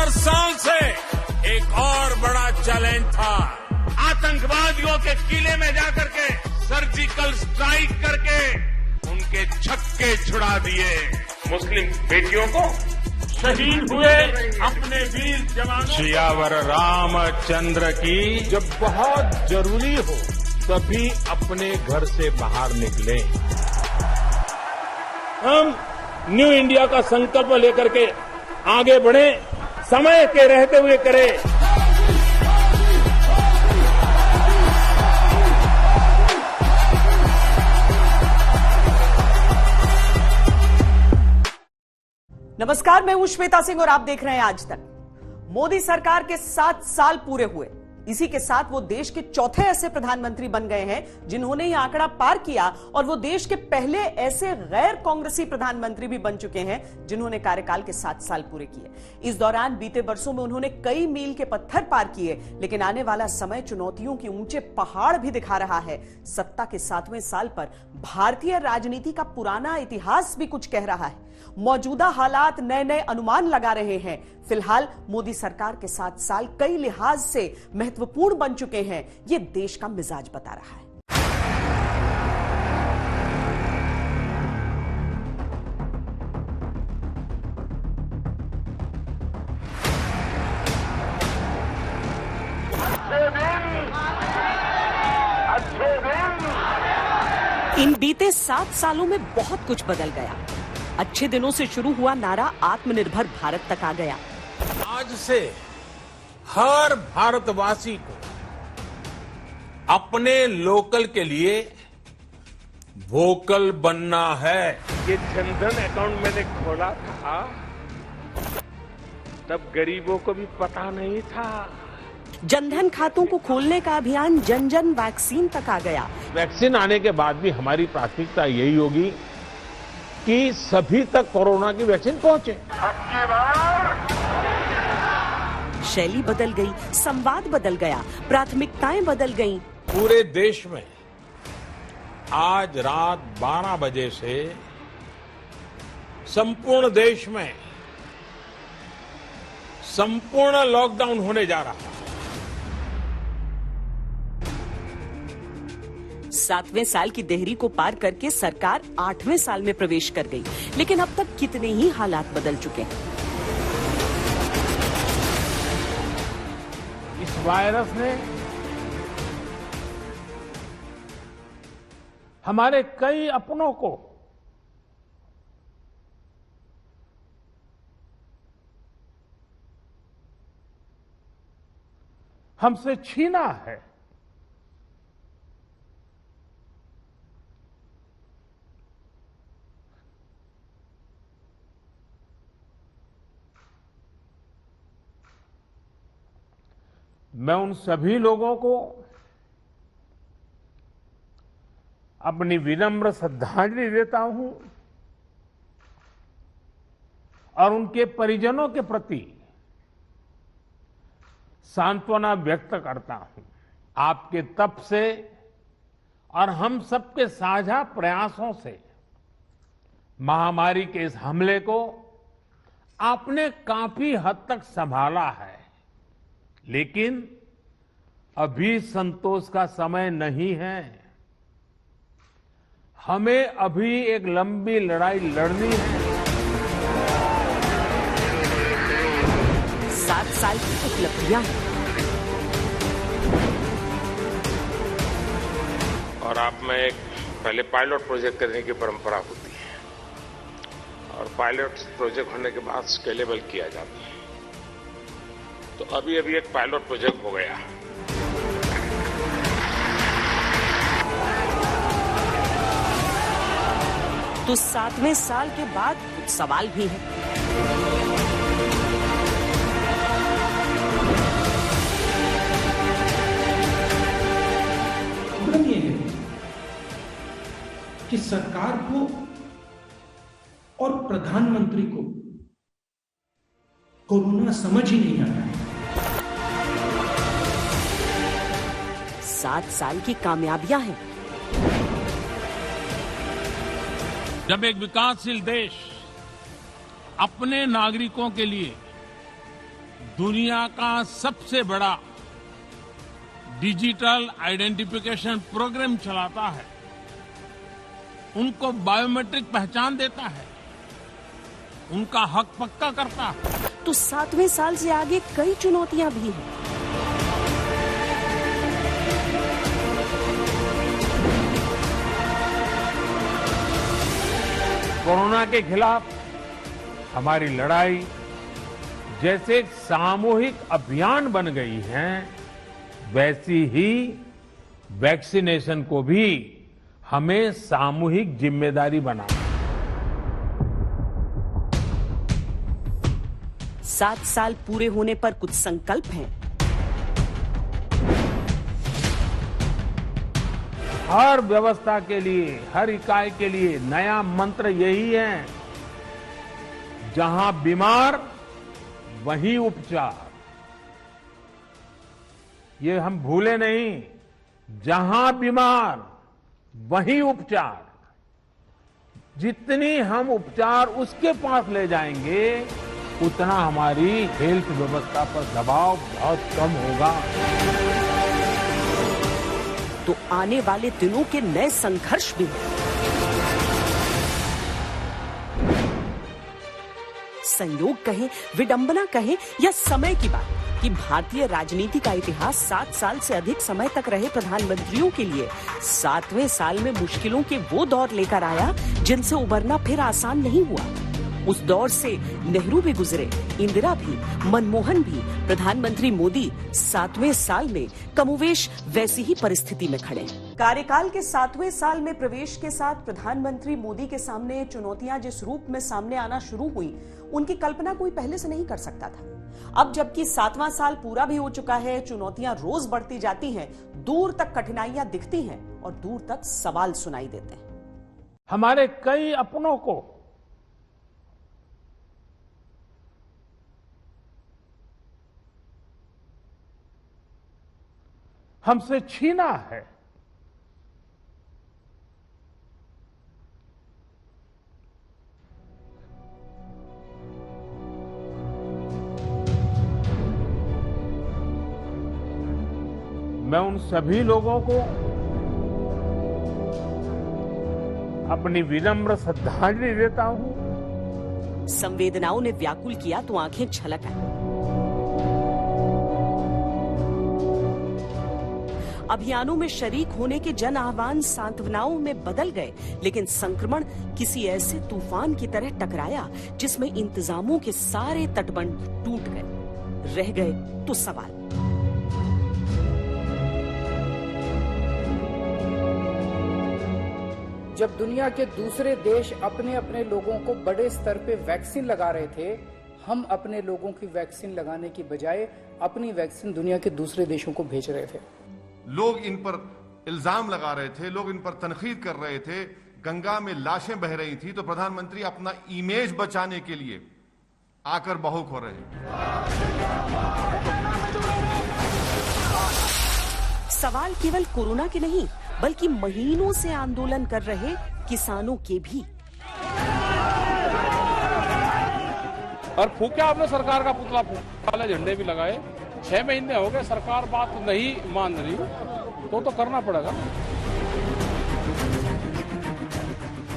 4 साल से एक और बड़ा चैलेंज था। आतंकवादियों के किले में जाकर के सर्जिकल स्ट्राइक करके उनके छक्के छुड़ा दिए। मुस्लिम बेटियों को शहीद हुए अपने वीर जवानों। सियावर रामचंद्र की जब बहुत जरूरी हो तभी अपने घर से बाहर निकले। हम न्यू इंडिया का संकल्प लेकर के आगे बढ़े, समय के रहते हुए करें। नमस्कार, मैं हूं श्वेता सिंह और आप देख रहे हैं आज तक। मोदी सरकार के 7 साल पूरे हुए। इसी के साथ वो देश के चौथे ऐसे प्रधानमंत्री बन गए हैं जिन्होंने ये आंकड़ा पार किया, और वो देश के पहले ऐसे गैर कांग्रेसी प्रधानमंत्री भी बन चुके हैं जिन्होंने कार्यकाल के 7 साल पूरे किए। इस दौरान बीते वर्षों में उन्होंने कई मील के पत्थर पार किए, लेकिन आने वाला समय चुनौतियों के ऊंचे पहाड़ भी दिखा रहा है। सत्ता के 7वें साल पर भारतीय राजनीति का पुराना इतिहास भी कुछ कह रहा है। मौजूदा हालात नए नए अनुमान लगा रहे हैं। फिलहाल मोदी सरकार के 7 साल कई लिहाज से महत्वपूर्ण बन चुके हैं, ये देश का मिजाज बता रहा है। इन बीते 7 सालों में बहुत कुछ बदल गया। अच्छे दिनों से शुरू हुआ नारा आत्मनिर्भर भारत तक आ गया। आज से हर भारतवासी को अपने लोकल के लिए वोकल बनना है। ये जनधन अकाउंट मैंने खोला था तब गरीबों को भी पता नहीं था। जनधन खातों को खोलने का अभियान जन जन वैक्सीन तक आ गया। वैक्सीन आने के बाद भी हमारी प्राथमिकता यही होगी कि सभी तक कोरोना की वैक्सीन पहुंचे। शैली बदल गई, संवाद बदल गया, प्राथमिकताएं बदल गईं। पूरे देश में आज रात 12 बजे से संपूर्ण देश में संपूर्ण लॉकडाउन होने जा रहा है। 7वें साल की देहरी को पार करके सरकार 8वें साल में प्रवेश कर गई, लेकिन अब तक कितने ही हालात बदल चुके हैं। इस वायरस ने हमारे कई अपनों को हमसे छीना है। मैं उन सभी लोगों को अपनी विनम्र श्रद्धांजलि देता हूं और उनके परिजनों के प्रति सांत्वना व्यक्त करता हूं। आपके तप से और हम सबके साझा प्रयासों से महामारी के इस हमले को आपने काफी हद तक संभाला है, लेकिन अभी संतोष का समय नहीं है। हमें अभी एक लंबी लड़ाई लड़नी है। 7 साल की उपलब्धियां हैं। और आप में एक पहले पायलट प्रोजेक्ट करने की परंपरा होती है और पायलट प्रोजेक्ट होने के बाद स्केलेबल किया जाता है। तो अभी एक पायलट प्रोजेक्ट हो गया। तो 7वें साल के बाद कुछ सवाल भी हैं। प्रश्न ये है कि सरकार को और प्रधानमंत्री को कोरोना समझ ही नहीं आ रहा है। 7 साल की कामयाबियां हैं। जब एक विकासशील देश अपने नागरिकों के लिए दुनिया का सबसे बड़ा डिजिटल आइडेंटिफिकेशन प्रोग्राम चलाता है, उनको बायोमेट्रिक पहचान देता है, उनका हक पक्का करता है। तो 7वें साल से आगे कई चुनौतियां भी हैं। कोरोना के खिलाफ हमारी लड़ाई जैसे एक सामूहिक अभियान बन गई है, वैसी ही वैक्सीनेशन को भी हमें सामूहिक जिम्मेदारी बनाना। 7 साल पूरे होने पर कुछ संकल्प हैं। हर व्यवस्था के लिए, हर इकाई के लिए नया मंत्र यही है, जहां बीमार वहीं उपचार। ये हम भूले नहीं, जहां बीमार वहीं उपचार। जितनी हम उपचार उसके पास ले जाएंगे, उतना हमारी हेल्थ व्यवस्था पर दबाव बहुत कम होगा। तो आने वाले दिनों के नए संघर्ष भी हैं। संयोग कहें, विडंबना कहें या समय की बात कि भारतीय राजनीति का इतिहास 7 साल से अधिक समय तक रहे प्रधानमंत्रियों के लिए 7वें साल में मुश्किलों के वो दौर लेकर आया जिनसे उबरना फिर आसान नहीं हुआ। उस दौर से नेहरू भी गुजरे, इंदिरा भी, मनमोहन भी। प्रधानमंत्री मोदी 7वें साल में कमोवेश वैसी ही परिस्थिति में खड़े। कार्यकाल के 7वें साल में प्रवेश के साथ प्रधानमंत्री मोदी के सामने चुनौतियां जिस रूप में सामने आना शुरू हुई, उनकी कल्पना कोई पहले से नहीं कर सकता था। अब जबकि 7वां साल पूरा भी हो चुका है, चुनौतियां रोज बढ़ती जाती हैं, दूर तक कठिनाइयां दिखती हैं और दूर तक सवाल सुनाई देते हैं। हमारे कई अपनों को हमसे छीना है। मैं उन सभी लोगों को अपनी विनम्र श्रद्धांजलि देता हूं। संवेदनाओं ने व्याकुल किया तो आंखें छलक आई। अभियानों में शरीक होने के जन आह्वान सांत्वनाओं में बदल गए, लेकिन संक्रमण किसी ऐसे तूफान की तरह टकराया जिसमें इंतजामों के सारे तटबंध टूट गए। रह गए तो सवाल। जब दुनिया के दूसरे देश अपने अपने लोगों को बड़े स्तर पे वैक्सीन लगा रहे थे, हम अपने लोगों की वैक्सीन लगाने की बजाय अपनी वैक्सीन दुनिया के दूसरे देशों को भेज रहे थे। लोग इन पर इल्जाम लगा रहे थे, लोग इन पर तनकीद कर रहे थे, गंगा में लाशें बह रही थी, तो प्रधानमंत्री अपना इमेज बचाने के लिए आकर भावुक हो रहे हैं। सवाल केवल कोरोना के नहीं, बल्कि महीनों से आंदोलन कर रहे किसानों के भी। और फूके आपने सरकार का पुतला, काले झंडे भी लगाए। 6 महीने हो गए, सरकार बात नहीं मान रही, तो करना पड़ेगा।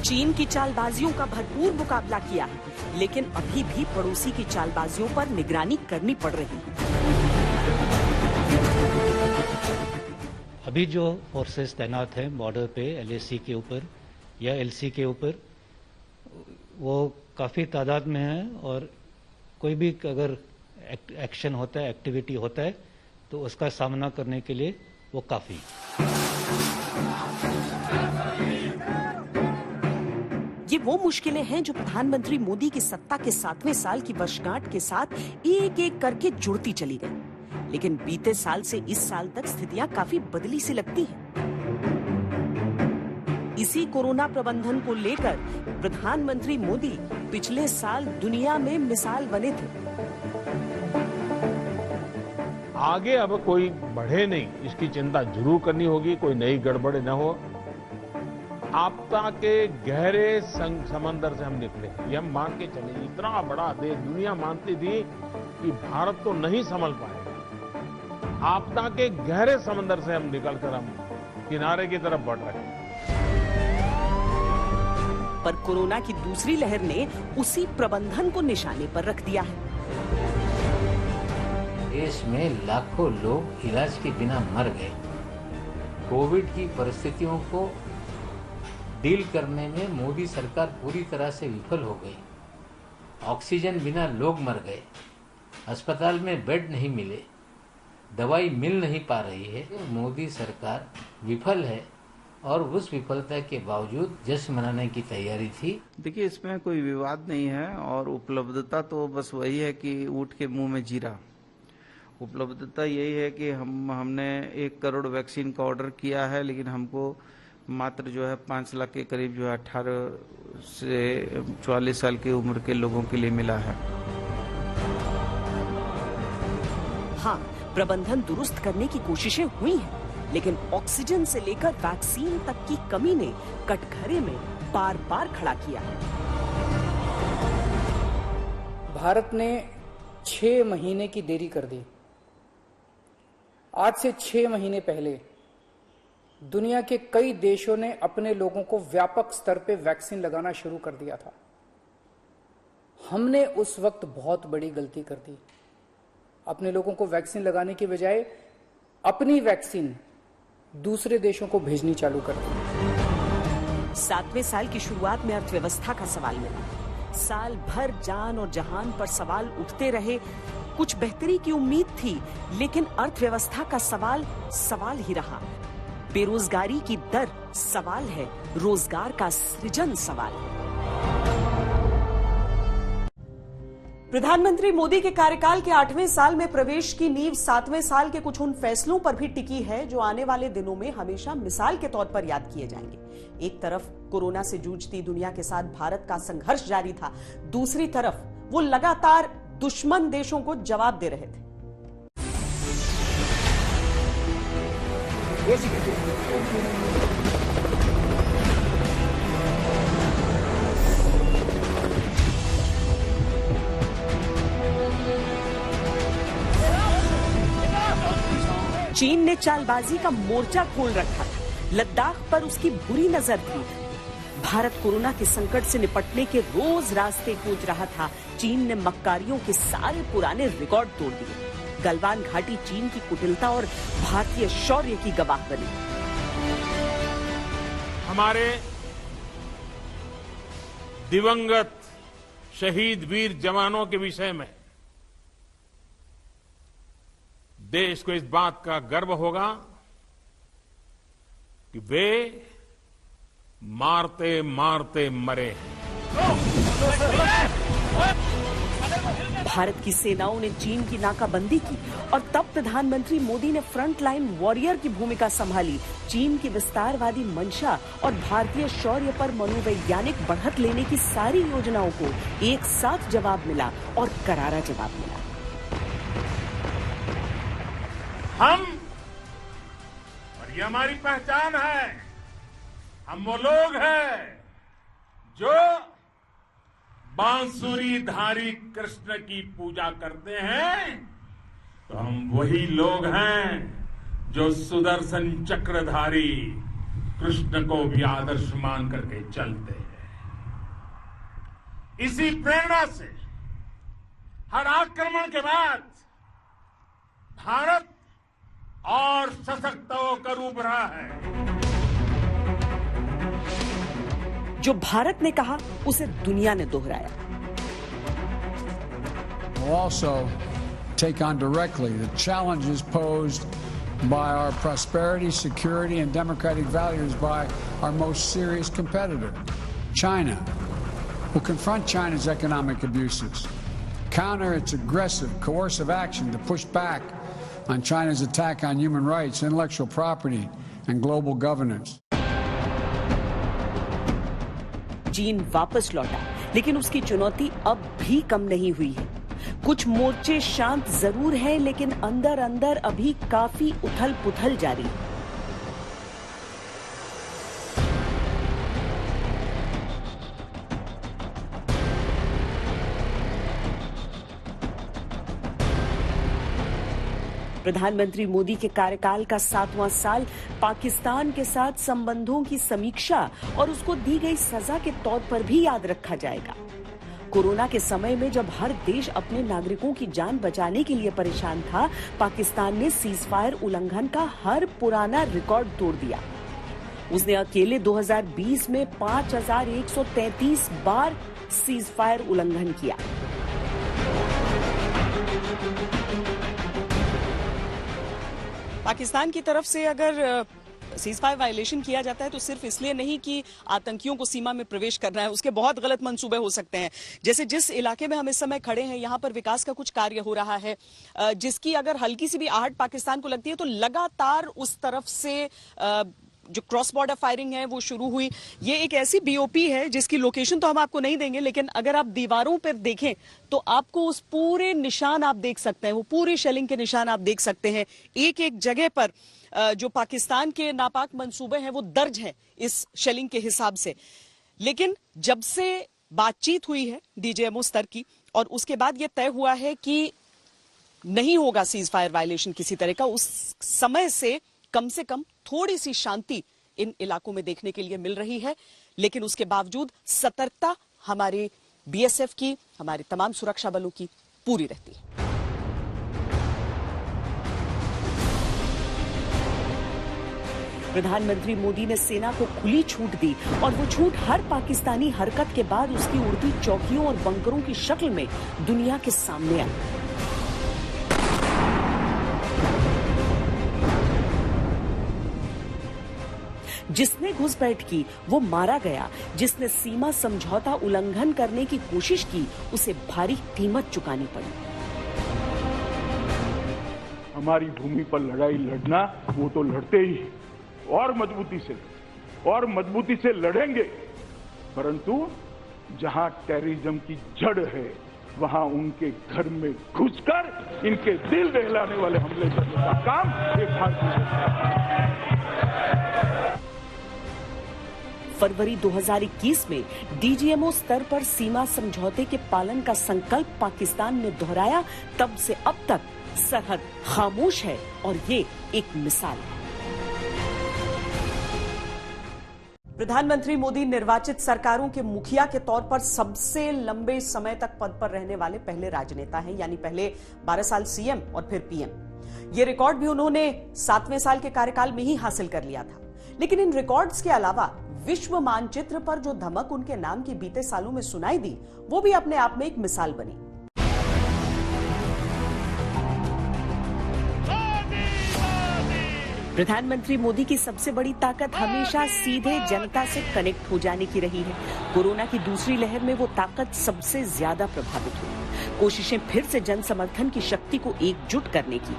चीन की चालबाजियों का भरपूर मुकाबला किया, लेकिन अभी भी पड़ोसी की चालबाजियों पर निगरानी करनी पड़ रही। अभी जो फोर्सेस तैनात हैं बॉर्डर पे LAC के ऊपर या LC के ऊपर, वो काफ़ी तादाद में है और कोई भी अगर एक्शन होता है, एक्टिविटी होता है, तो उसका सामना करने के लिए वो काफ़ी। ये वो मुश्किलें हैं जो प्रधानमंत्री मोदी की सत्ता के 7वें साल की वर्षगांठ के साथ एक एक करके जुड़ती चली गई। लेकिन बीते साल से इस साल तक स्थितियां काफी बदली सी लगती हैं। इसी कोरोना प्रबंधन को लेकर प्रधानमंत्री मोदी पिछले साल दुनिया में मिसाल बने थे। आगे अब कोई बढ़े नहीं, इसकी चिंता जरूर करनी होगी, कोई नई गड़बड़ न हो। आपदा के गहरे समंदर से हम निकले, ये हम मान के चले। इतना बड़ा देश, दुनिया मानती थी कि भारत तो नहीं संभल पाएगा। आपदा के गहरे समंदर से हम निकलकर हम किनारे की तरफ बढ़ रहे हैं। पर कोरोना की दूसरी लहर ने उसी प्रबंधन को निशाने पर रख दिया है। देश में लाखों लोग इलाज के बिना मर गए। कोविड की परिस्थितियों को डील करने में मोदी सरकार पूरी तरह से विफल हो गई। ऑक्सीजन बिना लोग मर गए, अस्पताल में बेड नहीं मिले, दवाई मिल नहीं पा रही है। मोदी सरकार विफल है और उस विफलता के बावजूद जश्न मनाने की तैयारी थी। देखिए, इसमें कोई विवाद नहीं है और उपलब्धता तो बस वही है कि ऊँट के मुंह में जीरा। उपलब्धता यही है कि हमने 1 करोड़ वैक्सीन का ऑर्डर किया है, लेकिन हमको मात्र जो है 5 लाख के करीब जो है 18 से 44 साल की उम्र के लोगों के लिए मिला है। हाँ, प्रबंधन दुरुस्त करने की कोशिशें हुई हैं, लेकिन ऑक्सीजन से लेकर वैक्सीन तक की कमी ने कटघरे में बार बार खड़ा किया है। भारत ने 6 महीने की देरी कर दी। आज से 6 महीने पहले दुनिया के कई देशों ने अपने लोगों को व्यापक स्तर पे वैक्सीन लगाना शुरू कर दिया था। हमने उस वक्त बहुत बड़ी गलती कर दी। अपने लोगों को वैक्सीन लगाने की बजाय अपनी वैक्सीन दूसरे देशों को भेजनी चालू कर दी। 7वें साल की शुरुआत में अर्थव्यवस्था का सवाल मिला। साल भर जान और जहान पर सवाल उठते रहे। कुछ बेहतरी की उम्मीद थी, लेकिन अर्थव्यवस्था का सवाल सवाल ही रहा। बेरोजगारी की दर सवाल है, रोजगार का सृजन सवाल है। प्रधानमंत्री मोदी के कार्यकाल के 8वें साल में प्रवेश की नींव 7वें साल के कुछ उन फैसलों पर भी टिकी है जो आने वाले दिनों में हमेशा मिसाल के तौर पर याद किए जाएंगे। एक तरफ कोरोना से जूझती दुनिया के साथ भारत का संघर्ष जारी था, दूसरी तरफ वो लगातार दुश्मन देशों को जवाब दे रहे थे। चीन ने चालबाजी का मोर्चा खोल रखा था। लद्दाख पर उसकी बुरी नजर थी। भारत कोरोना के संकट से निपटने के रोज रास्ते खोज रहा था। चीन ने मक्कारियों के सारे पुराने रिकॉर्ड तोड़ दिए। गलवान घाटी चीन की कुटिलता और भारतीय शौर्य की गवाह बनी। हमारे दिवंगत शहीद वीर जवानों के विषय में देश को इस बात का गर्व होगा कि वे मारते मारते मरे हैं। भारत की सेनाओं ने चीन की नाकाबंदी की और तब प्रधानमंत्री मोदी ने फ्रंटलाइन वॉरियर की भूमिका संभाली। चीन की विस्तारवादी मंशा और भारतीय शौर्य पर मनोवैज्ञानिक बढ़त लेने की सारी योजनाओं को एक साथ जवाब मिला और करारा जवाब मिला। हम, और ये हमारी पहचान है, हम वो लोग हैं जो बांसुरीधारी कृष्ण की पूजा करते हैं, तो हम वही लोग हैं जो सुदर्शन चक्रधारी कृष्ण को भी आदर्श मान करके चलते हैं। इसी प्रेरणा से हर आक्रमण के बाद भारत और सशक्त होकर उभरा है। जो भारत ने कहा उसे दुनिया ने दोहराया। We'll also take on directly the challenges posed by our prosperity, security, and democratic values by our most serious competitor, China. We'll confront China's economic abuses, counter its aggressive, coercive action to push back on China's attack on human rights, intellectual property, and global governance. चीन वापस लौटा, लेकिन उसकी चुनौती अब भी कम नहीं हुई है। कुछ मोर्चे शांत जरूर हैं, लेकिन अंदर अंदर अभी काफी उथल पुथल जारी है। प्रधानमंत्री मोदी के कार्यकाल का 7वां साल पाकिस्तान के साथ संबंधों की समीक्षा और उसको दी गई सजा के तौर पर भी याद रखा जाएगा। कोरोना के समय में जब हर देश अपने नागरिकों की जान बचाने के लिए परेशान था, पाकिस्तान ने सीजफायर उल्लंघन का हर पुराना रिकॉर्ड तोड़ दिया। उसने अकेले 2020 में 5133 बार सीजफायर उल्लंघन किया। पाकिस्तान की तरफ से अगर सीजफायर वायलेशन किया जाता है तो सिर्फ इसलिए नहीं कि आतंकियों को सीमा में प्रवेश करना है, उसके बहुत गलत मंसूबे हो सकते हैं। जैसे जिस इलाके में हम इस समय खड़े हैं, यहाँ पर विकास का कुछ कार्य हो रहा है, जिसकी अगर हल्की सी भी आहट पाकिस्तान को लगती है तो लगातार उस तरफ से जो क्रॉस बॉर्डर फायरिंग है वो शुरू हुई। ये एक ऐसी बीओपी है जिसकी लोकेशन तो हम आपको नहीं देंगे, लेकिन अगर आप दीवारों पर देखें तो आपको उस पूरे निशान आप देख सकते हैं, वो पूरे शेलिंग के निशान आप देख सकते हैं। एक एक जगह पर जो पाकिस्तान के नापाक मंसूबे हैं वो दर्ज हैं इस शेलिंग के हिसाब से। लेकिन जब से बातचीत हुई है डीजीएमओ स्तर की और उसके बाद ये तय हुआ है कि नहीं होगा सीज फायर वायलेशन किसी तरह का, उस समय से कम थोड़ी सी शांति इन इलाकों में देखने के लिए मिल रही है। लेकिन उसके बावजूद सतर्कता हमारे बीएसएफ की, हमारे तमाम सुरक्षा बलों की पूरी रहती है। प्रधानमंत्री मोदी ने सेना को खुली छूट दी और वो छूट हर पाकिस्तानी हरकत के बाद उसकी उड़ती चौकियों और बंकरों की शक्ल में दुनिया के सामने आई। जिसने घुसपैठ की वो मारा गया, जिसने सीमा समझौता उल्लंघन करने की कोशिश की उसे भारी कीमत चुकानी पड़ी। हमारी भूमि पर लड़ाई लड़ना वो तो लड़ते ही और मजबूती से लड़ेंगे, परंतु जहां टेररिज्म की जड़ है वहां उनके घर में घुसकर इनके दिल दहलाने वाले हमले करने का काम एक भारतीय। फरवरी 2021 में डीजीएमओ स्तर पर सीमा समझौते के पालन का संकल्प पाकिस्तान ने दोहराया। तब से अब तक सरहद खामोश है और ये एक मिसाल है। प्रधानमंत्री मोदी निर्वाचित सरकारों के मुखिया के तौर पर सबसे लंबे समय तक पद पर रहने वाले पहले राजनेता हैं, यानी पहले 12 साल सीएम और फिर पीएम। ये रिकॉर्ड भी उन्होंने 7वें साल के कार्यकाल में ही हासिल कर लिया था। लेकिन इन रिकॉर्ड्स के अलावा विश्व मानचित्र पर जो धमक उनके नाम की बीते सालों में सुनाई दी, वो भी अपने आप में एक मिसाल बनी। प्रधानमंत्री मोदी की सबसे बड़ी ताकत हमेशा सीधे जनता से कनेक्ट हो जाने की रही है। कोरोना की दूसरी लहर में वो ताकत सबसे ज्यादा प्रभावित हुई। कोशिशें फिर से जन समर्थन की शक्ति को एकजुट करने की।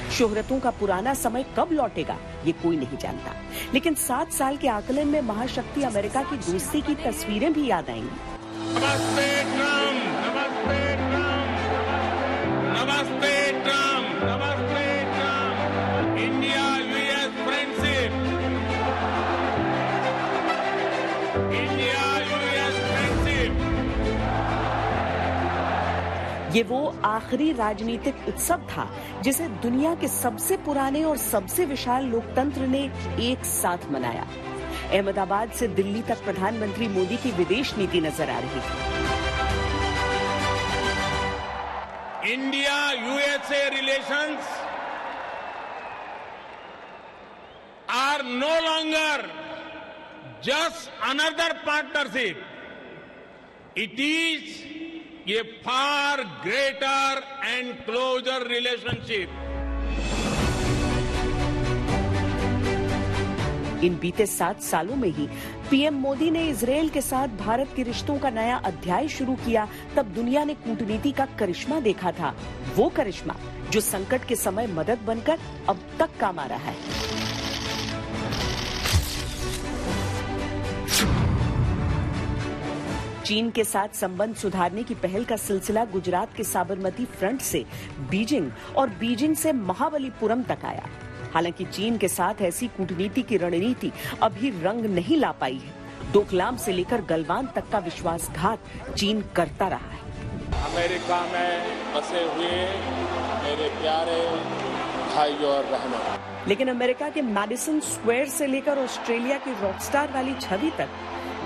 शोहरतों का पुराना समय कब लौटेगा ये कोई नहीं जानता, लेकिन 7 साल के आकलन में महाशक्ति अमेरिका की दोस्ती की तस्वीरें भी याद आएंगी। नमस्ते ट्रम्प, नमस्ते ट्रम्प, नमस्ते ट्रम्प, नमस्ते Trump. India US friendship, India US friendship. ये वो आखिरी राजनीतिक उत्सव था जिसे दुनिया के सबसे पुराने और सबसे विशाल लोकतंत्र ने एक साथ मनाया। अहमदाबाद से दिल्ली तक प्रधानमंत्री मोदी की विदेश नीति नजर आ रही थी। India USA relations are no longer just another partnership, it is ये far greater and closer relationship. इन बीते 7 सालों में ही पीएम मोदी ने इजरायल के साथ भारत के रिश्तों का नया अध्याय शुरू किया। तब दुनिया ने कूटनीति का करिश्मा देखा था, वो करिश्मा जो संकट के समय मदद बनकर अब तक काम आ रहा है। चीन के साथ संबंध सुधारने की पहल का सिलसिला गुजरात के साबरमती फ्रंट से बीजिंग और बीजिंग से महाबलीपुरम तक आया। हालांकि चीन के साथ ऐसी कूटनीति की रणनीति अभी रंग नहीं ला पाई है। डोकलाम से लेकर गलवान तक का विश्वासघात चीन करता रहा है। अमेरिका में बसे हुए मेरे प्यारे भाई और बहनों, लेकिन अमेरिका के मैडिसन स्क्वायर से लेकर ऑस्ट्रेलिया की रॉकस्टार वाली छवि तक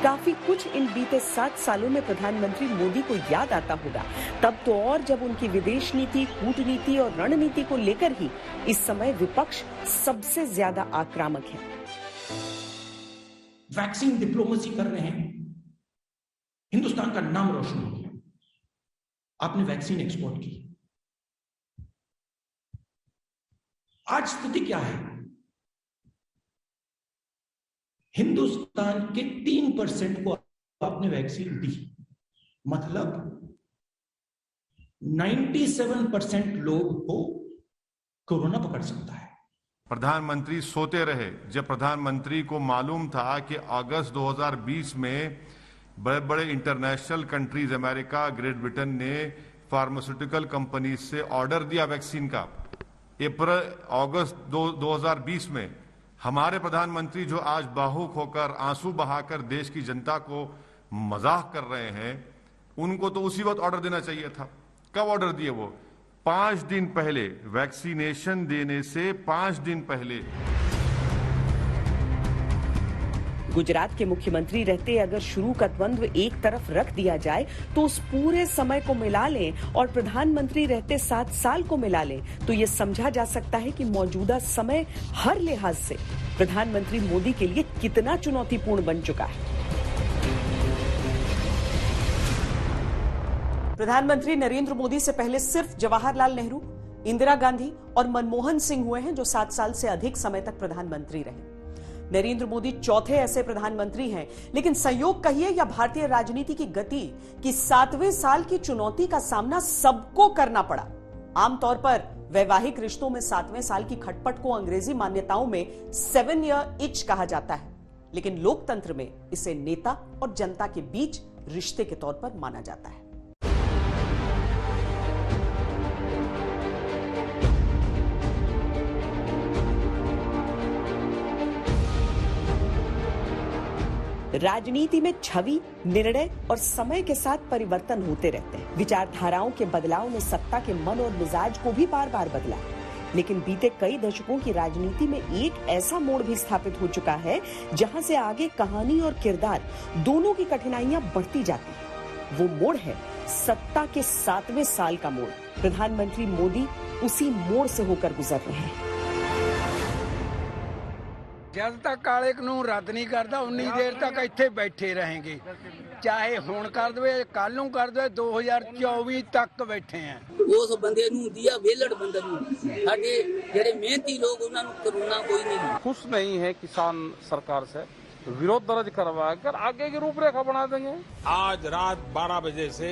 काफी कुछ इन बीते 7 सालों में प्रधानमंत्री मोदी को याद आता होगा। तब तो और जब उनकी विदेश नीति, कूटनीति और रणनीति को लेकर ही इस समय विपक्ष सबसे ज्यादा आक्रामक है। वैक्सीन डिप्लोमेसी कर रहे हैं, हिंदुस्तान का नाम रोशन हो गया। आपने वैक्सीन एक्सपोर्ट की। आज स्थिति क्या है? हिंदुस्तान के 3% को आपने वैक्सीन दी, मतलब 97% लोग को कोरोना पकड़ सकता है। प्रधानमंत्री सोते रहे जब प्रधानमंत्री को मालूम था कि अगस्त 2020 में बड़े बड़े international countries, America, great Britain ने फार्मास्यूटिकल कंपनी से ऑर्डर दिया वैक्सीन का। अगस्त 2020 में हमारे प्रधानमंत्री जो आज भावुक होकर, आंसू बहाकर देश की जनता को मजाक कर रहे हैं, उनको तो उसी वक्त ऑर्डर देना चाहिए था। कब ऑर्डर दिए? वो 5 दिन पहले, वैक्सीनेशन देने से 5 दिन पहले। गुजरात के मुख्यमंत्री रहते अगर शुरू का द्वंद्व एक तरफ रख दिया जाए तो उस पूरे समय को मिला लें और प्रधानमंत्री रहते 7 साल को मिला लें तो ये समझा जा सकता है कि मौजूदा समय हर लिहाज से प्रधानमंत्री मोदी के लिए कितना चुनौतीपूर्ण बन चुका है। प्रधानमंत्री नरेंद्र मोदी से पहले सिर्फ जवाहरलाल नेहरू, इंदिरा गांधी और मनमोहन सिंह हुए हैं जो 7 साल से अधिक समय तक प्रधानमंत्री रहे। नरेंद्र मोदी चौथे ऐसे प्रधानमंत्री हैं, लेकिन संयोग कहिए या भारतीय राजनीति की गति कि 7वें साल की चुनौती का सामना सबको करना पड़ा। आमतौर पर वैवाहिक रिश्तों में 7वें साल की खटपट को अंग्रेजी मान्यताओं में 7 ईयर इच कहा जाता है, लेकिन लोकतंत्र में इसे नेता और जनता के बीच रिश्ते के तौर पर माना जाता है। राजनीति में छवि, निर्णय और समय के साथ परिवर्तन होते रहते हैं। विचारधाराओं के बदलाव ने सत्ता के मन और मिजाज को भी बार बार बदला, लेकिन बीते कई दशकों की राजनीति में एक ऐसा मोड़ भी स्थापित हो चुका है जहां से आगे कहानी और किरदार दोनों की कठिनाइयां बढ़ती जाती हैं। वो मोड़ है सत्ता के 7वें साल का मोड़। प्रधानमंत्री मोदी उसी मोड़ से होकर गुजर रहे हैं। जब तक काले कानून रद्द नहीं करता उन्नी देर तक इत्थे बैठे रहेंगे, चाहे हुण कर दे कल नूं कर दे, 2024 तक बैठे हैं। उस बंदे नूं दिया वेलड़ बंदे नूं, साडे जेड़े मेहनती लोग उन्हां नूं कोरोना कोई नहीं। खुश नहीं है किसान सरकार से, विरोध दर्ज करवा कर आगे की रूपरेखा बना देंगे। आज रात 12 बजे से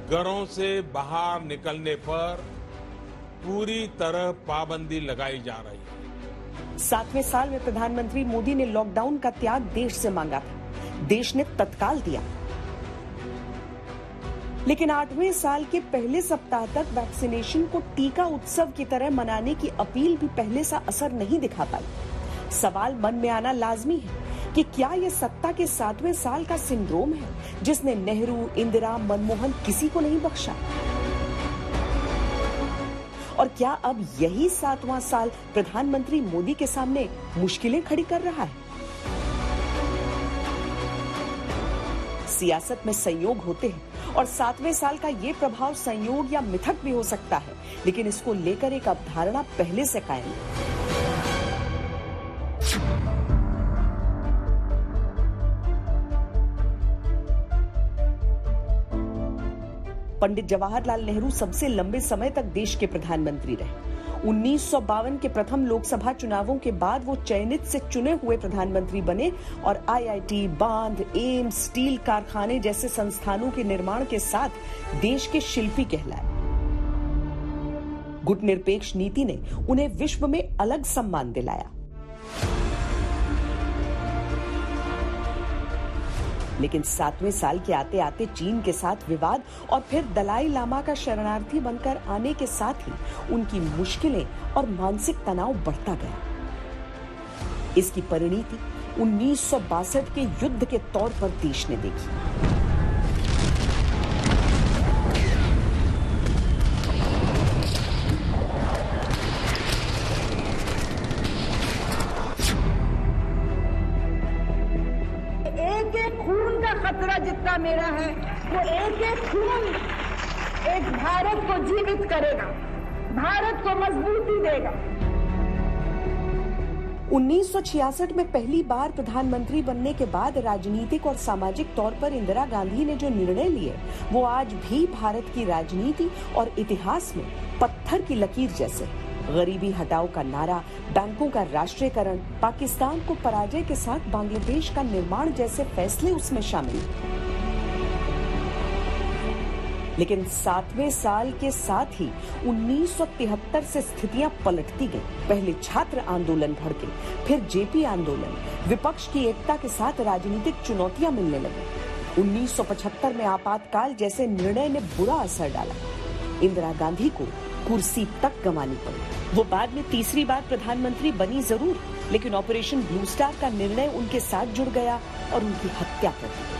घरों से बाहर निकलने पर पूरी तरह पाबंदी लगाई जा रही है। 7वें साल में प्रधानमंत्री मोदी ने लॉकडाउन का त्याग देश से मांगा था, देश ने तत्काल दिया, लेकिन 8वें साल के पहले सप्ताह तक वैक्सीनेशन को टीका उत्सव की तरह मनाने की अपील भी पहले सा असर नहीं दिखा पाई। सवाल मन में आना लाजमी है कि क्या ये सत्ता के 7वें साल का सिंड्रोम है जिसने नेहरू, इंदिरा, मनमोहन किसी को नहीं बख्शा, और क्या अब यही 7वां साल प्रधानमंत्री मोदी के सामने मुश्किलें खड़ी कर रहा है? सियासत में संयोग होते हैं और 7वें साल का ये प्रभाव संयोग या मिथक भी हो सकता है, लेकिन इसको लेकर एक अवधारणा पहले से कायम है। पंडित जवाहरलाल नेहरू सबसे लंबे समय तक देश के प्रधानमंत्री रहे। 1952 के प्रथम लोकसभा चुनावों के बाद वो चयनित से चुने हुए प्रधानमंत्री बने और आईआईटी, बांध, एम्स, स्टील कारखाने जैसे संस्थानों के निर्माण के साथ देश के शिल्पी कहलाए। गुटनिरपेक्ष नीति ने उन्हें विश्व में अलग सम्मान दिलाया, लेकिन 7वें साल के आते आते चीन के साथ विवाद और फिर दलाई लामा का शरणार्थी बनकर आने के साथ ही उनकी मुश्किलें और मानसिक तनाव बढ़ता गया। इसकी परिणति 1962 के युद्ध के तौर पर देश ने देखी। वादा मेरा है वो एक एक खून एक भारत को जीवित करेगा, भारत को मजबूती देगा। 1966 में पहली बार प्रधानमंत्री बनने के बाद राजनीतिक और सामाजिक तौर पर इंदिरा गांधी ने जो निर्णय लिए वो आज भी भारत की राजनीति और इतिहास में पत्थर की लकीर जैसे। गरीबी हटाओ का नारा, बैंकों का राष्ट्रीयकरण, पाकिस्तान को पराजय के साथ बांग्लादेश का निर्माण जैसे फैसले उसमें शामिल। लेकिन 7वें साल के साथ ही 1973 से स्थितियां पलटती गईं। पहले छात्र आंदोलन भड़के, फिर जेपी आंदोलन, विपक्ष की एकता के साथ राजनीतिक चुनौतियां मिलने लगी। 1975 में आपातकाल जैसे निर्णय ने बुरा असर डाला। इंदिरा गांधी को कुर्सी तक गंवानी पड़ी। वो बाद में तीसरी बार प्रधानमंत्री बनी जरूर, लेकिन ऑपरेशन ब्लू स्टार का निर्णय उनके साथ जुड़ गया और उनकी हत्या कर दी।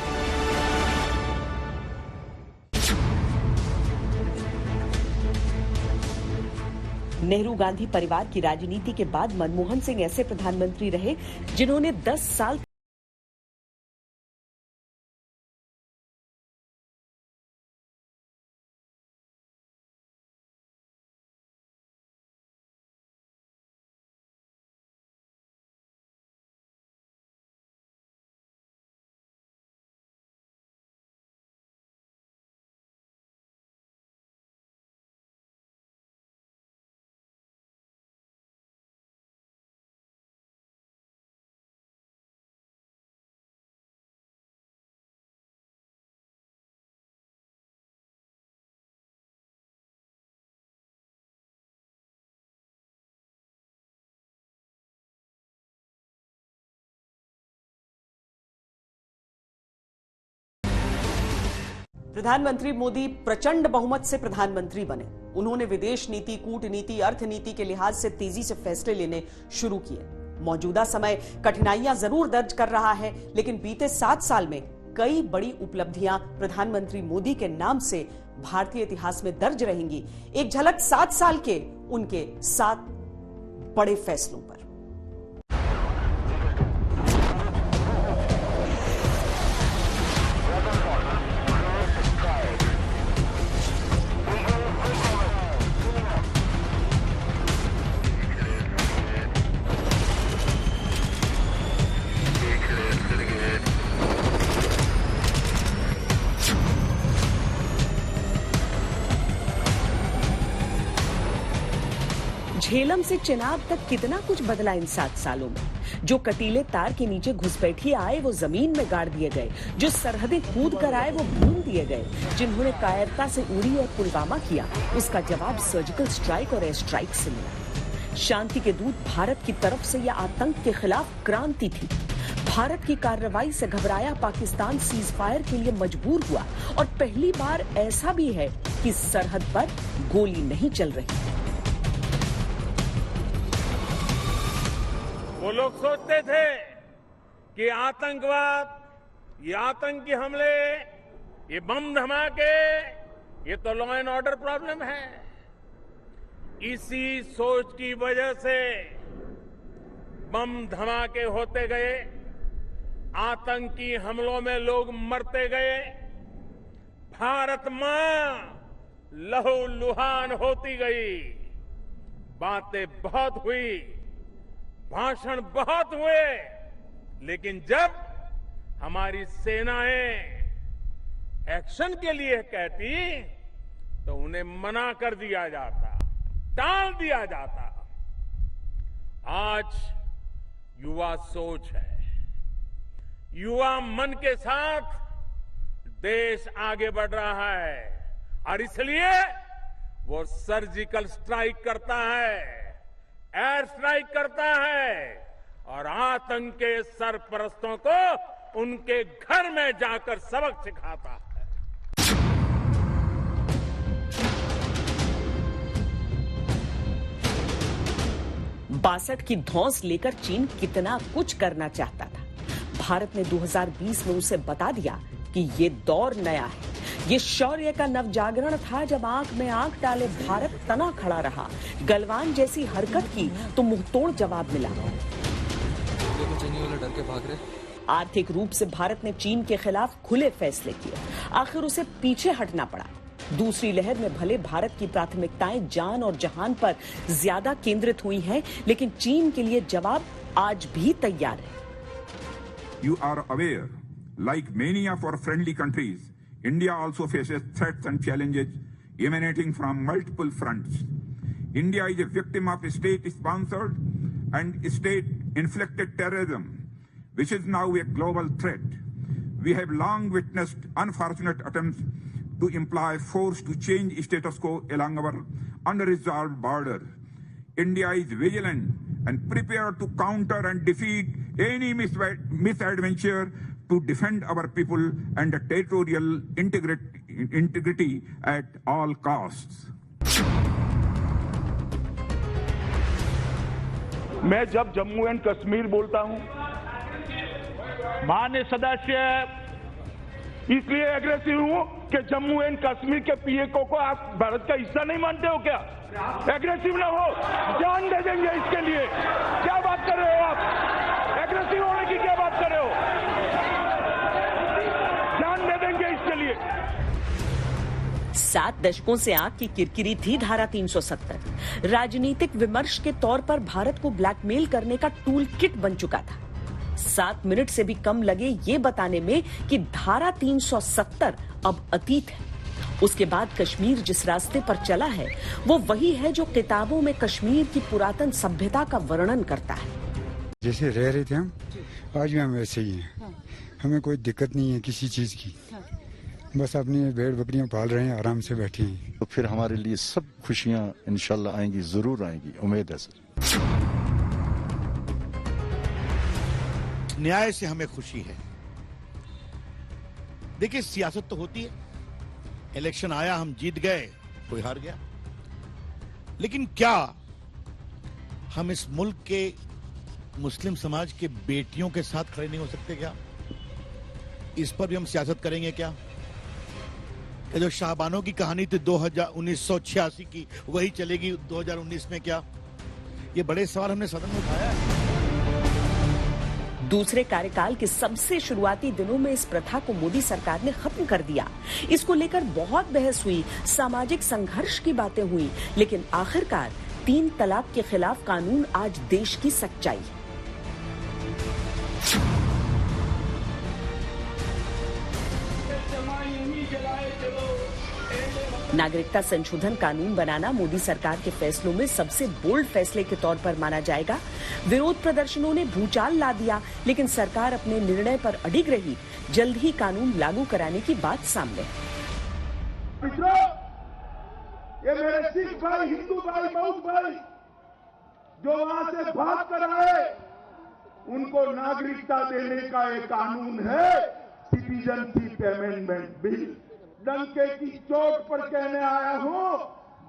नेहरू गांधी परिवार की राजनीति के बाद मनमोहन सिंह ऐसे प्रधानमंत्री रहे जिन्होंने 10 साल प्रधानमंत्री मोदी प्रचंड बहुमत से प्रधानमंत्री बने। उन्होंने विदेश नीति, कूटनीति, अर्थनीति के लिहाज से तेजी से फैसले लेने शुरू किए। मौजूदा समय कठिनाइयां जरूर दर्ज कर रहा है, लेकिन बीते 7 साल में कई बड़ी उपलब्धियां प्रधानमंत्री मोदी के नाम से भारतीय इतिहास में दर्ज रहेंगी। एक झलक 7 साल के उनके 7 बड़े फैसलों पर। झेलम से चेनाब तक कितना कुछ बदला इन 7 सालों में। जो कटीले तार के नीचे घुसपैठिए आए वो जमीन में गाड़ दिए गए, जो सरहदें कूद कर आए वो भून दिए गए, जिन्होंने कायरता से उरी और पुलवामा किया उसका जवाब सर्जिकल स्ट्राइक और एयर स्ट्राइक से मिला। शांति के दूत भारत की तरफ से यह आतंक के खिलाफ क्रांति थी। भारत की कार्रवाई से घबराया पाकिस्तान सीज फायर के लिए मजबूर हुआ और पहली बार ऐसा भी है कि सरहद पर गोली नहीं चल रही। वो लोग सोचते थे कि आतंकवाद, ये आतंकी हमले, ये बम धमाके, ये तो लॉ एंड ऑर्डर प्रॉब्लम है। इसी सोच की वजह से बम धमाके होते गए, आतंकी हमलों में लोग मरते गए, भारत मां लहूलुहान होती गई। बातें बहुत हुई, भाषण बहुत हुए, लेकिन जब हमारी सेनाएं एक्शन के लिए कहती तो उन्हें मना कर दिया जाता, टाल दिया जाता। आज युवा सोच है, युवा मन के साथ देश आगे बढ़ रहा है और इसलिए वो सर्जिकल स्ट्राइक करता है, एयर स्ट्राइक करता है और आतंक के सरपरस्तों को उनके घर में जाकर सबक सिखाता है। 62 की धौंस लेकर चीन कितना कुछ करना चाहता था। भारत ने 2020 में उसे बता दिया कि ये दौर नया है। ये शौर्य का नवजागरण था जब आंख में आंख डाले भारत तना खड़ा रहा। गलवान जैसी हरकत की तो मुंहतोड़ जवाब मिला। देखो चीनी वाले डर के भाग रहे, आर्थिक रूप से भारत ने चीन के खिलाफ खुले फैसले किए, आखिर उसे पीछे हटना पड़ा। दूसरी लहर में भले भारत की प्राथमिकताएं जान और जहान पर ज्यादा केंद्रित हुई हैं, लेकिन चीन के लिए जवाब आज भी तैयार है। You are aware, like many of our friendly countries, India also faces threats and challenges emanating from multiple fronts. India is a victim of state-sponsored and state-inflicted terrorism, which is now a global threat. We have long witnessed unfortunate attempts to employ force to change status quo along our unresolved border. India is vigilant and prepared to counter and defeat any misadventure to defend our people and territorial integrity at all costs. मैं जब Jammu and Kashmir बोलता हूं, माननीय सदस्य इसलिए aggressive हूं कि Jammu and Kashmir के पीएको को आप भारत का हिस्सा नहीं मानते हो क्या? एग्रेसिव ना हो, जान दे देंगे इसके लिए। क्या बात कर रहे हो आप? एग्रेसिव होने की क्या बात कर रहे हो? जान दे देंगे इसके लिए। 7 दशकों से आग की किरकिरी थी धारा 370। राजनीतिक विमर्श के तौर पर भारत को ब्लैकमेल करने का टूल किट बन चुका था। 7 मिनट से भी कम लगे ये बताने में कि धारा 370 अब अतीत है। उसके बाद कश्मीर जिस रास्ते पर चला है वो वही है जो किताबों में कश्मीर की पुरातन सभ्यता का वर्णन करता है। जैसे रह रहे थे हम, आज भी हम वैसे ही हैं। हमें कोई दिक्कत नहीं है किसी चीज की, बस अपनी भेड़ बकरियां पाल रहे हैं, आराम से बैठे हैं। तो फिर हमारे लिए सब खुशियां इंशाल्लाह आएंगी, जरूर आएंगी, उम्मीद है सर। न्याय से हमें खुशी है। देखिए, सियासत तो होती है, इलेक्शन आया, हम जीत गए, कोई हार गया, लेकिन क्या हम इस मुल्क के मुस्लिम समाज के बेटियों के साथ खड़े नहीं हो सकते? क्या इस पर भी हम सियासत करेंगे? क्या जो शाहबानों की कहानी थी 1986 की, वही चलेगी 2019 में? क्या ये बड़े सवाल हमने सदन में उठाया है। दूसरे कार्यकाल के सबसे शुरुआती दिनों में इस प्रथा को मोदी सरकार ने खत्म कर दिया। इसको लेकर बहुत बहस हुई, सामाजिक संघर्ष की बातें हुई, लेकिन आखिरकार 3 तलाक के खिलाफ कानून आज देश की सच्चाई है। नागरिकता संशोधन कानून बनाना मोदी सरकार के फैसलों में सबसे बोल्ड फैसले के तौर पर माना जाएगा। विरोध प्रदर्शनों ने भूचाल ला दिया, लेकिन सरकार अपने निर्णय पर अडिग रही। जल्द ही कानून लागू कराने की बात सामने है। मित्रों, ये मेरे सिख भाई, हिंदू भाई, बौद्ध भाई जो वहां से भाग कर आए, उनको नागरिकता देने का एक कानून है, सिटीजनशिप अमेंडमेंट बिल। डंके की चोट पर कहने आया हूं,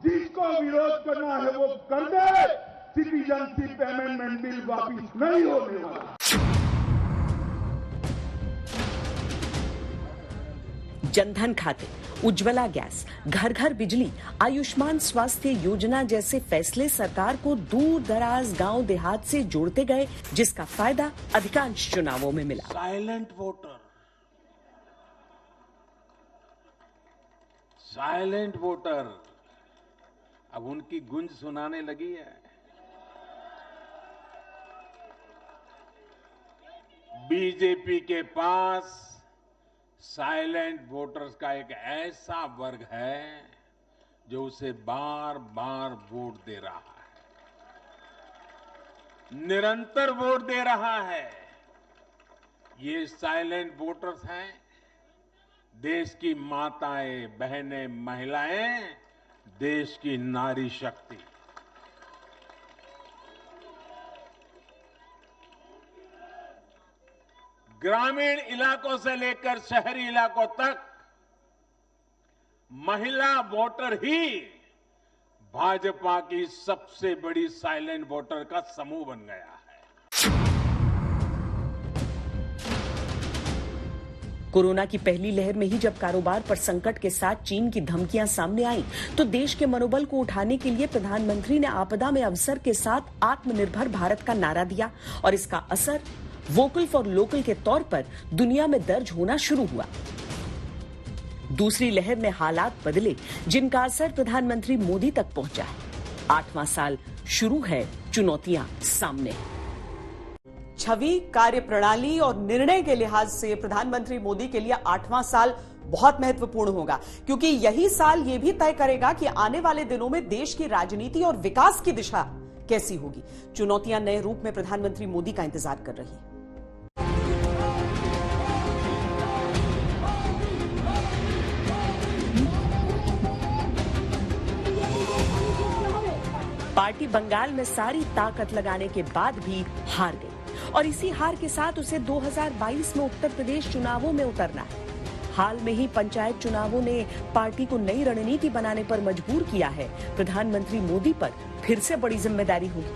जिसको विरोध करना है वो कर दे, सिटीजनशिप अमेंडमेंट बिल वापिस नहीं होने वाला। जनधन खाते, उज्ज्वला गैस, घर घर बिजली, आयुष्मान स्वास्थ्य योजना जैसे फैसले सरकार को दूर दराज गांव देहात से जोड़ते गए, जिसका फायदा अधिकांश चुनावों में मिला। साइलेंट वोटर अब उनकी गूंज सुनाने लगी है। बीजेपी के पास साइलेंट वोटर्स का एक ऐसा वर्ग है जो उसे बार बार वोट दे रहा है, निरंतर वोट दे रहा है। ये साइलेंट वोटर्स हैं देश की माताएं, बहनें, महिलाएं, देश की नारी शक्ति। ग्रामीण इलाकों से लेकर शहरी इलाकों तक महिला वोटर ही भाजपा की सबसे बड़ी साइलेंट वोटर का समूह बन गया है। कोरोना की पहली लहर में ही जब कारोबार पर संकट के साथ चीन की धमकियां सामने आईं, तो देश के मनोबल को उठाने के लिए प्रधानमंत्री ने आपदा में अवसर के साथ आत्मनिर्भर भारत का नारा दिया और इसका असर वोकल फॉर लोकल के तौर पर दुनिया में दर्ज होना शुरू हुआ। दूसरी लहर में हालात बदले, जिनका असर प्रधानमंत्री मोदी तक पहुंचा है। 8वां साल शुरू है, चुनौतियां सामने। छवि, कार्यप्रणाली और निर्णय के लिहाज से प्रधानमंत्री मोदी के लिए 8वां साल बहुत महत्वपूर्ण होगा, क्योंकि यही साल यह भी तय करेगा कि आने वाले दिनों में देश की राजनीति और विकास की दिशा कैसी होगी। चुनौतियां नए रूप में प्रधानमंत्री मोदी का इंतजार कर रही हैं। पार्टी बंगाल में सारी ताकत लगाने के बाद भी हार गई और इसी हार के साथ उसे 2022 में उत्तर प्रदेश चुनावों में उतरना है। हाल में ही पंचायत चुनावों ने पार्टी को नई रणनीति बनाने पर मजबूर किया है। प्रधानमंत्री मोदी पर फिर से बड़ी जिम्मेदारी होगी।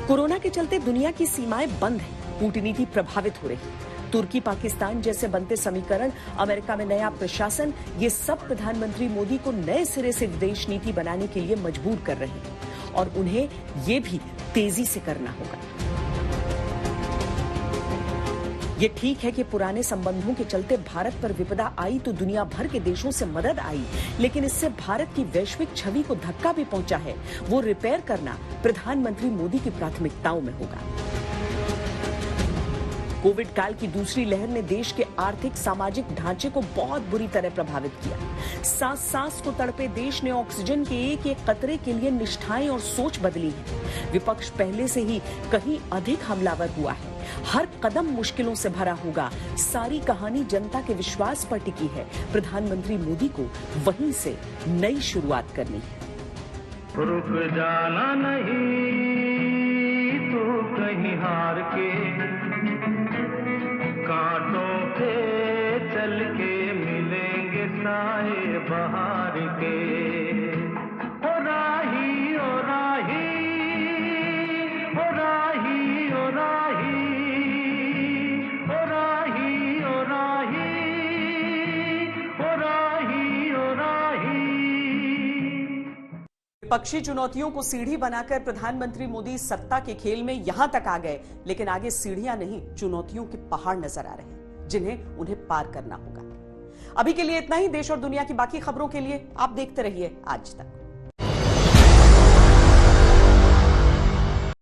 कोरोना के चलते दुनिया की सीमाएं बंद हैं, कूटनीति प्रभावित हो रही है। तुर्की, पाकिस्तान जैसे बनते समीकरण, अमेरिका में नया प्रशासन, ये सब प्रधानमंत्री मोदी को नए सिरे से विदेश नीति बनाने के लिए मजबूर कर रहे हैं और उन्हें ये भी तेजी से करना होगा। ये ठीक है कि पुराने संबंधों के चलते भारत पर विपदा आई तो दुनिया भर के देशों से मदद आई, लेकिन इससे भारत की वैश्विक छवि को धक्का भी पहुंचा है। वो रिपेयर करना प्रधानमंत्री मोदी की प्राथमिकताओं में होगा। कोविड काल की दूसरी लहर ने देश के आर्थिक सामाजिक ढांचे को बहुत बुरी तरह प्रभावित किया। सांस सांस को तड़पे देश ने ऑक्सीजन के एक एक कतरे के लिए निष्ठाएं और सोच बदली है। विपक्ष पहले से ही कहीं अधिक हमलावर हुआ है। हर कदम मुश्किलों से भरा होगा। सारी कहानी जनता के विश्वास पर टिकी है। प्रधानमंत्री मोदी को वहीं से नई शुरुआत करनी है। रुक जाना नहीं तो कहीं हार के, कांटों पे चल के मिलेंगे साए बहार के। ओ राही ओ राही ओ राही ओ राही ओ राही ओ राही ओ राही ओ राही। विपक्षी चुनौतियों को सीढ़ी बनाकर प्रधानमंत्री मोदी सत्ता के खेल में यहां तक आ गए, लेकिन आगे सीढ़ियां नहीं, चुनौतियों के पहाड़ नजर आ रहे हैं, जिन्हें उन्हें पार करना होगा। अभी के लिए इतना ही। देश और दुनिया की बाकी खबरों के लिए आप देखते रहिए आज तक।